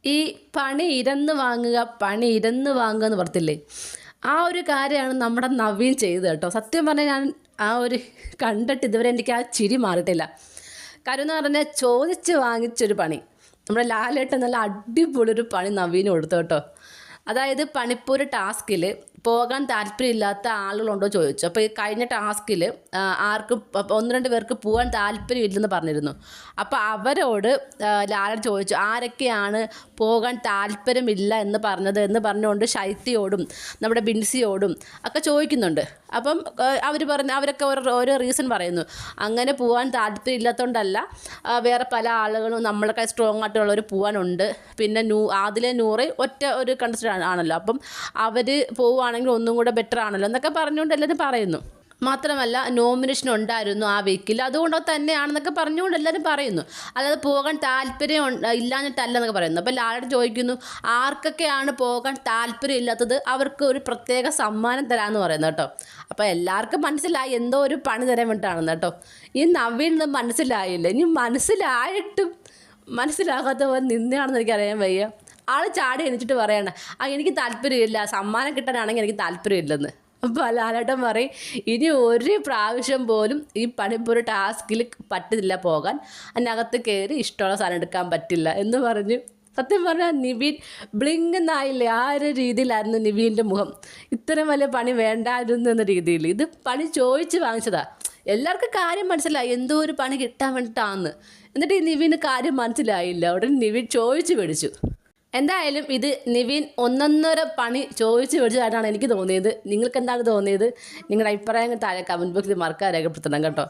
ഈ പണി ഇരന്ന് വാങ്ങുക, പണി ഇരന്ന് വാങ്ങുക എന്ന് പറയത്തില്ലേ, ആ ഒരു കാര്യമാണ് നമ്മുടെ നവീൻ ചെയ്തത് കേട്ടോ. സത്യം പറഞ്ഞാൽ ഞാൻ ആ ഒരു കണ്ടിട്ട് ഇതുവരെ എനിക്ക് ആ ചിരി മാറിയിട്ടില്ല. കാര്യം എന്ന് പറഞ്ഞാൽ ചോദിച്ച് വാങ്ങിച്ചൊരു പണി, നമ്മുടെ ലാലേട്ടൻ നല്ല അടിപൊളി ഒരു പണി നവീന് കൊടുത്തു കേട്ടോ. അതായത് പണിപ്പൂര് ടാസ്കിൽ പോകാൻ താല്പര്യമില്ലാത്ത ആളുകളുണ്ടോ ചോദിച്ചു. അപ്പോൾ ഈ കഴിഞ്ഞ ടാസ്കിൽ ആർക്കും 1-2 പേർക്ക് പോകാൻ താല്പര്യമില്ലെന്ന് പറഞ്ഞിരുന്നു. അപ്പോൾ അവരോട് ലാലൻ ചോദിച്ചു ആരൊക്കെയാണ് പോകാൻ താല്പര്യമില്ല എന്ന് പറഞ്ഞത് എന്ന് പറഞ്ഞുകൊണ്ട് ശൈത്യയോടും നമ്മുടെ ബിൻസിയോടും ഒക്കെ ചോദിക്കുന്നുണ്ട്. അപ്പം അവർ പറഞ്ഞു, അവരൊക്കെ ഓരോ റീസൺ പറയുന്നു. അങ്ങനെ പോകാൻ താല്പര്യമില്ലാത്തതുകൊണ്ടല്ല, വേറെ പല ആളുകളും നമ്മളൊക്കെ സ്ട്രോങ് ആയിട്ടുള്ളവർ പോകാനുണ്ട്. പിന്നെ ആദിലെ നൂറ് ഒറ്റ ഒരു കണ്ടസ്റ്റൻ്റ് ആണല്ലോ, അപ്പം അവർ പോവുകയാണെങ്കിൽ ഒന്നും കൂടെ ബെറ്റർ ആണല്ലോ എന്നൊക്കെ പറഞ്ഞുകൊണ്ട് എല്ലാവരും പറയുന്നു. മാത്രമല്ല നോമിനേഷൻ ഉണ്ടായിരുന്നു ആ വീക്കിൽ, അതുകൊണ്ട് തന്നെയാണെന്നൊക്കെ പറഞ്ഞുകൊണ്ട് എല്ലാവരും പറയുന്നു. അല്ലാതെ പോകാൻ താല്പര്യം ഇല്ലാഞ്ഞിട്ടല്ല എന്നൊക്കെ പറയുന്നു. അപ്പോൾ ലാലേട്ടൻ ചോദിക്കുന്നു ആർക്കൊക്കെയാണ് പോകാൻ താല്പര്യം ഇല്ലാത്തത്, അവർക്ക് ഒരു പ്രത്യേക സമ്മാനം തരാമെന്ന് പറയുന്നു കേട്ടോ. അപ്പോൾ എല്ലാവർക്കും മനസ്സിലായി എന്തോ ഒരു പണി തരാൻ വേണ്ടിയിട്ടാണെന്ന് കേട്ടോ. ഈ നവീൻ മനസ്സിലായില്ല, ഇനി മനസ്സിലായിട്ടും മനസ്സിലാകാത്ത പോലെ നിന്നെയാണെന്ന് എനിക്കറിയാൻ വയ്യ. ആൾ ചാടി എണിച്ചിട്ട് പറയണം എനിക്ക് താല്പര്യമില്ല, സമ്മാനം കിട്ടാനാണെങ്കിൽ എനിക്ക് താല്പര്യമില്ലെന്ന്. അപ്പോൾ ലാലേട്ടൻ പറയും ഇനി ഒരു പ്രാവശ്യം പോലും ഈ പണിപ്പൂര് ടാസ്കിൽ പറ്റില്ല പോകാൻ, അതിനകത്ത് കയറി ഇഷ്ടമുള്ള സാധനം എടുക്കാൻ പറ്റില്ല എന്ന് പറഞ്ഞ്. സത്യം പറഞ്ഞാൽ നിവിൻ ബ്ലിങ്ങെന്നായില്ലേ, ആ ഒരു രീതിയിലായിരുന്നു നിവീൻ്റെ മുഖം. ഇത്രയും വലിയ പണി വേണ്ടായിരുന്നു എന്ന രീതിയിൽ. ഇത് പണി ചോദിച്ച് വാങ്ങിച്ചതാ. എല്ലാവർക്കും കാര്യം മനസ്സിലായി എന്തോ ഒരു പണി കിട്ടാൻ വേണ്ടിയിട്ടാന്ന്. എന്നിട്ട് ഈ നിവിന് കാര്യം മനസ്സിലായില്ല, ഉടനെ നിവിൻ ചോദിച്ച് മേടിച്ചു. എന്തായാലും ഇത് നിവിൻ ഒന്നൊന്നര പണി ചോദിച്ച് മേടിച്ചതായിട്ടാണ് എനിക്ക് തോന്നിയത്. നിങ്ങൾക്ക് എന്താണ് തോന്നിയത്? നിങ്ങളുടെ അഭിപ്രായങ്ങൾ താഴെ കമൻറ്റ് ബോക്സിൽ മറക്കാതെ രേഖപ്പെടുത്തണം കേട്ടോ.